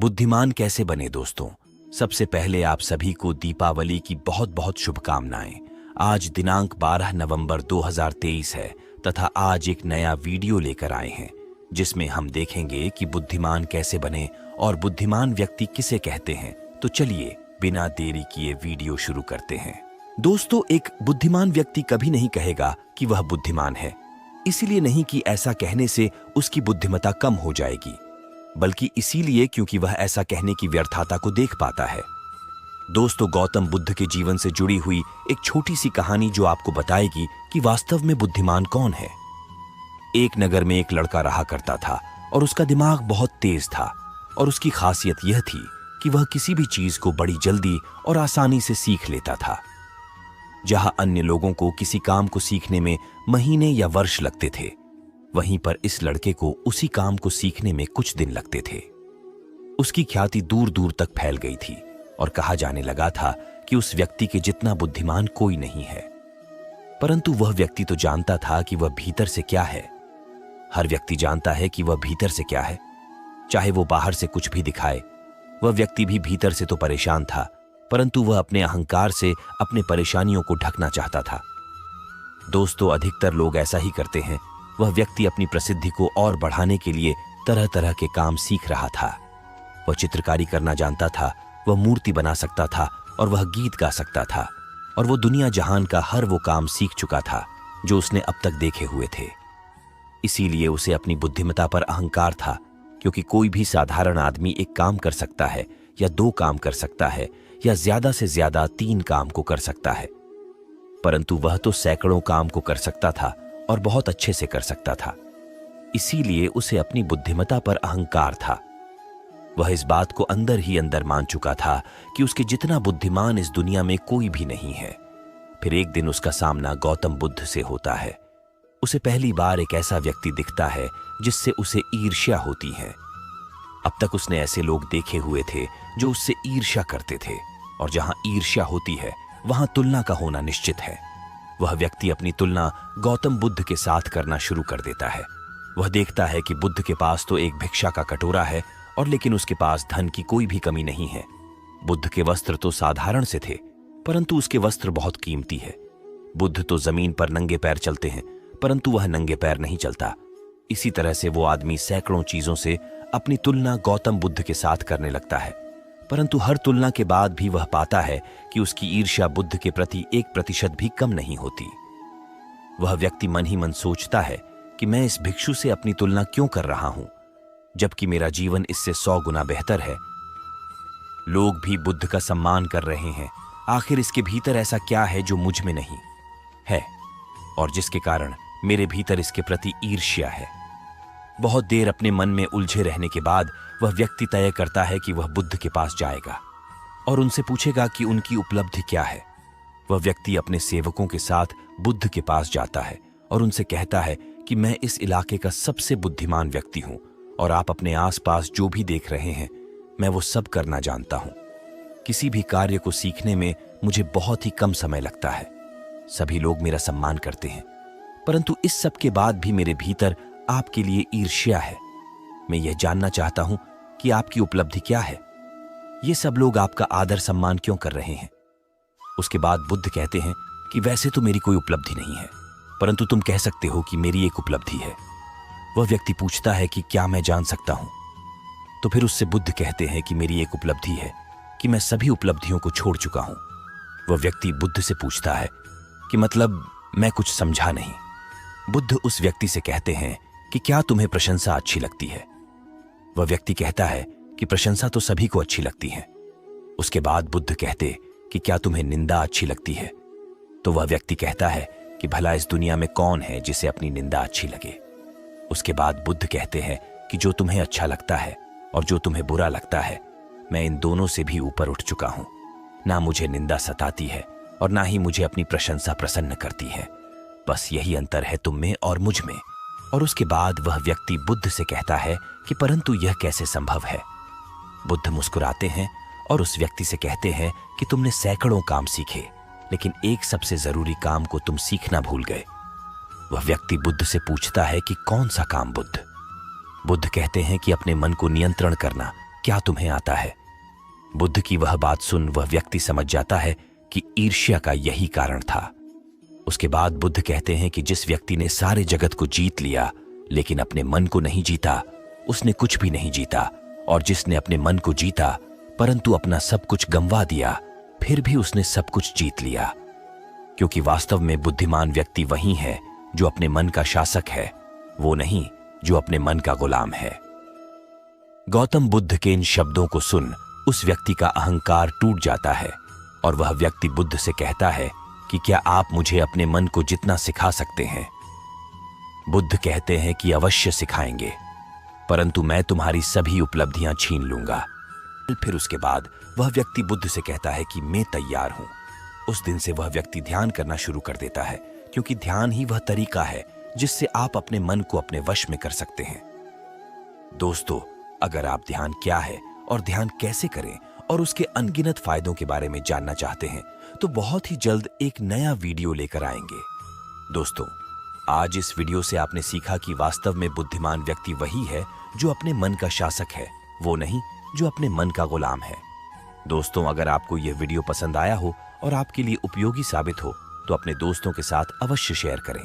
बुद्धिमान कैसे बने दोस्तों। सबसे पहले आप सभी को दीपावली की बहुत बहुत शुभकामनाएं। आज दिनांक 12 नवंबर 2023 है तथा आज एक नया वीडियो लेकर आए हैं जिसमें हम देखेंगे कि बुद्धिमान कैसे बने और बुद्धिमान व्यक्ति किसे कहते हैं। तो चलिए बिना देरी किए वीडियो शुरू करते हैं। दोस्तों, एक बुद्धिमान व्यक्ति कभी नहीं कहेगा कि वह बुद्धिमान है, इसीलिए नहीं कि ऐसा कहने से उसकी बुद्धिमत्ता कम हो जाएगी, बल्कि इसीलिए क्योंकि वह ऐसा कहने की व्यर्थता को देख पाता है। दोस्तों, गौतम बुद्ध के जीवन से जुड़ी हुई एक छोटी सी कहानी जो आपको बताएगी कि वास्तव में बुद्धिमान कौन है। एक नगर में एक लड़का रहा करता था और उसका दिमाग बहुत तेज था और उसकी खासियत यह थी कि वह किसी भी चीज को बड़ी जल्दी और आसानी से सीख लेता था। जहां अन्य लोगों को किसी काम को सीखने में महीने या वर्ष लगते थे, वहीं पर इस लड़के को उसी काम को सीखने में कुछ दिन लगते थे। उसकी ख्याति दूर दूर तक फैल गई थी और कहा जाने लगा था कि उस व्यक्ति के जितना बुद्धिमान कोई नहीं है। परंतु वह व्यक्ति तो जानता था कि वह भीतर से क्या है। हर व्यक्ति जानता है कि वह भीतर से क्या है, चाहे वो बाहर से कुछ भी दिखाए। वह व्यक्ति भी भीतर से तो परेशान था, परंतु वह अपने अहंकार से अपने परेशानियों को ढकना चाहता था। दोस्तों, अधिकतर लोग ऐसा ही करते हैं। वह व्यक्ति अपनी प्रसिद्धि को और बढ़ाने के लिए तरह तरह के काम सीख रहा था। वह चित्रकारी करना जानता था, वह मूर्ति बना सकता था और वह गीत गा सकता था, और वो दुनिया जहान का हर वो काम सीख चुका था जो उसने अब तक देखे हुए थे। इसीलिए उसे अपनी बुद्धिमत्ता पर अहंकार था, क्योंकि कोई भी साधारण आदमी एक काम कर सकता है या 2 काम कर सकता है या ज्यादा से ज्यादा 3 काम को कर सकता है, परंतु वह तो सैकड़ों काम को कर सकता था और बहुत अच्छे से कर सकता था। इसीलिए उसे अपनी बुद्धिमत्ता पर अहंकार था। वह इस बात को अंदर ही अंदर मान चुका था कि उसके जितना बुद्धिमान इस दुनिया में कोई भी नहीं है। फिर एक दिन उसका सामना गौतम बुद्ध से होता है। उसे पहली बार एक ऐसा व्यक्ति दिखता है जिससे उसे ईर्ष्या होती है। अब तक उसने ऐसे लोग देखे हुए थे जो उससे ईर्ष्या करते थे, और जहां ईर्ष्या होती है वहां तुलना का होना निश्चित है। वह व्यक्ति अपनी तुलना गौतम बुद्ध के साथ करना शुरू कर देता है। वह देखता है कि बुद्ध के पास तो एक भिक्षा का कटोरा है और लेकिन उसके पास धन की कोई भी कमी नहीं है। बुद्ध के वस्त्र तो साधारण से थे, परंतु उसके वस्त्र बहुत कीमती है। बुद्ध तो जमीन पर नंगे पैर चलते हैं, परंतु वह नंगे पैर नहीं चलता। इसी तरह से वो आदमी सैकड़ों चीजों से अपनी तुलना गौतम बुद्ध के साथ करने लगता है, परंतु हर तुलना के बाद भी वह पाता है कि उसकी ईर्ष्या बुद्ध के प्रति 1% भी कम नहीं होती। वह व्यक्ति मन ही मन सोचता है कि मैं इस भिक्षु से अपनी तुलना क्यों कर रहा हूं, जबकि मेरा जीवन इससे 100 गुना बेहतर है। लोग भी बुद्ध का सम्मान कर रहे हैं, आखिर इसके भीतर ऐसा क्या है जो मुझ में नहीं है और जिसके कारण मेरे भीतर इसके प्रति ईर्ष्या है। बहुत देर अपने मन में उलझे रहने के बाद वह व्यक्ति तय करता है कि वह बुद्ध के पास जाएगा और उनसे पूछेगा कि उनकी उपलब्धि क्या है। वह व्यक्ति अपने सेवकों के साथ बुद्ध के पास जाता है और उनसे कहता है कि मैं इस इलाके का सबसे बुद्धिमान व्यक्ति हूं और आप अपने आसपास जो भी देख रहे हैं मैं वो सब करना जानता हूं। किसी भी कार्य को सीखने में मुझे बहुत ही कम समय लगता है। सभी लोग मेरा सम्मान करते हैं, परंतु इस सब के बाद भी मेरे भीतर आपके लिए ईर्ष्या है। मैं यह जानना चाहता हूं कि आपकी उपलब्धि क्या है। ये सब लोग आपका आदर सम्मान क्यों कर रहे हैं। उसके बाद बुद्ध कहते हैं कि वैसे तो मेरी कोई उपलब्धि नहीं है, परंतु तुम कह सकते हो कि मेरी एक उपलब्धि है। वह व्यक्ति पूछता है कि क्या मैं जान सकता हूं। तो फिर उससे बुद्ध कहते हैं कि मेरी एक उपलब्धि है कि मैं सभी उपलब्धियों को छोड़ चुका हूं। वह व्यक्ति बुद्ध से पूछता है कि मतलब मैं कुछ समझा नहीं। बुद्ध उस व्यक्ति से कहते हैं कि क्या तुम्हें प्रशंसा अच्छी लगती है। वह व्यक्ति कहता है कि प्रशंसा तो सभी को अच्छी लगती है। उसके बाद बुद्ध कहते कि क्या तुम्हें निंदा अच्छी लगती है। तो वह व्यक्ति कहता है कि भला इस दुनिया में कौन है जिसे अपनी निंदा अच्छी लगे। उसके बाद बुद्ध कहते हैं कि जो तुम्हें अच्छा लगता है और जो तुम्हें बुरा लगता है, मैं इन दोनों से भी ऊपर उठ चुका हूं। ना मुझे निंदा सताती है और ना ही मुझे अपनी प्रशंसा प्रसन्न करती है। बस यही अंतर है तुम में और मुझ में। और उसके बाद वह व्यक्ति बुद्ध से कहता है कि परंतु यह कैसे संभव है। बुद्ध मुस्कुराते हैं और उस व्यक्ति से कहते हैं कि तुमने सैकड़ों काम सीखे, लेकिन एक सबसे जरूरी काम को तुम सीखना भूल गए। वह व्यक्ति बुद्ध से पूछता है कि कौन सा काम। बुद्ध कहते हैं कि अपने मन को नियंत्रण करना, क्या तुम्हें आता है? बुद्ध की वह बात सुन वह व्यक्ति समझ जाता है कि ईर्ष्या का यही कारण था। उसके बाद बुद्ध कहते हैं कि जिस व्यक्ति ने सारे जगत को जीत लिया लेकिन अपने मन को नहीं जीता, उसने कुछ भी नहीं जीता। और जिसने अपने मन को जीता परंतु अपना सब कुछ गंवा दिया, फिर भी उसने सब कुछ जीत लिया। क्योंकि वास्तव में बुद्धिमान व्यक्ति वही है जो अपने मन का शासक है, वो नहीं जो अपने मन का गुलाम है। गौतम बुद्ध के इन शब्दों को सुन उस व्यक्ति का अहंकार टूट जाता है और वह व्यक्ति बुद्ध से कहता है कि क्या आप मुझे अपने मन को जितना सिखा सकते हैं? बुद्ध कहते हैं कि अवश्य सिखाएंगे, परंतु मैं तुम्हारी सभी उपलब्धियां छीन लूंगा। फिर उसके बाद वह व्यक्ति बुद्ध से कहता है कि मैं तैयार हूं। उस दिन से वह व्यक्ति ध्यान करना शुरू कर देता है, क्योंकि ध्यान ही वह तरीका है जिससे आप अपने मन को अपने वश में कर सकते हैं। दोस्तों, अगर आप ध्यान क्या है और ध्यान कैसे करें और उसके अनगिनत फायदों के बारे में जानना चाहते हैं तो बहुत ही जल्द एक नया वीडियो लेकर आएंगे। दोस्तों, आज इस वीडियो से आपने सीखा कि वास्तव में बुद्धिमान व्यक्ति वही है जो अपने मन का शासक है, वो नहीं जो अपने मन का गुलाम है। दोस्तों, अगर आपको यह वीडियो पसंद आया हो और आपके लिए उपयोगी साबित हो तो अपने दोस्तों के साथ अवश्य शेयर करें।